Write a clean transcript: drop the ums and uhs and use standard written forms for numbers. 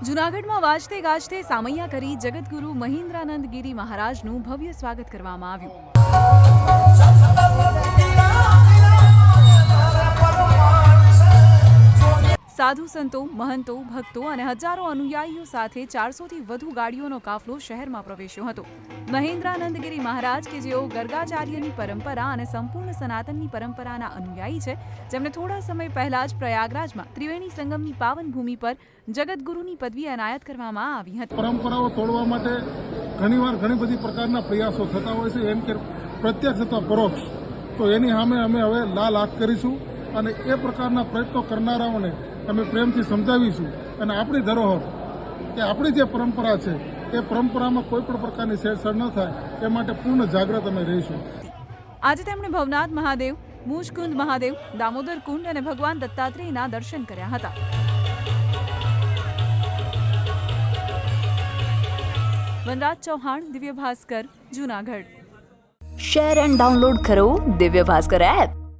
જૂનાગઢમાં વાજતે ગાજતે સામૈયા કરી જગતગુરુ મહેન્દ્રાનંદ ગિરી મહારાજનું ભવ્ય સ્વાગત કરવામાં આવ્યું। સાધુ સંતો, મહંતો, ભક્તો અને હજારો અનુયાયીઓ સાથે 400થી વધુ ગાડીઓનો કાફલો શહેરમાં પ્રવેશ્યો હતો। મહેન્દ્રાનંદ ગિરી મહારાજ કે જેઓ ગર્ગાચાર્યની પરંપરા અને સંપૂર્ણ સનાતનની પરંપરાના અનુયાયી છે, જેમને થોડા સમય પહેલા જ પ્રયાગરાજમાં ત્રિવેણી સંગમની પાવન ભૂમિ પર જગતગુરુની પદવી એનાયત કરવામાં આવી હતી। પરંપરાઓ તોડવા માટે ઘણીવાર ઘણી બધી પ્રકારના પ્રયાસો થતા હોય છે, એમ કે પ્રત્યક્ષ અથવા પરોક્ષ, તો એની સામે અમે હવે લાલ આંખ કરીશું અને એ પ્રકારના પ્રયત્નો કરનારાઓને અમે પ્રેમથી સમજાવીશું અને આપણી ધરોહર કે આપણી જે પરંપરા છે એ પરંપરામાં કોઈ પણ પ્રકારની છેડછાડ ન થાય એ માટે પૂર્ણ જાગૃત અમે રહીશું। આજે તેમણે ભવનાથ મહાદેવ, મુજકુંડ મહાદેવ, દામોદર કુંડ અને ભગવાન દત્તાત્રેયના દર્શન કર્યા હતા। વનરાજ Chauhan, Divya Bhaskar, Junagadh. Share and download કરો દિવ્ય ભાસ્કર એપ।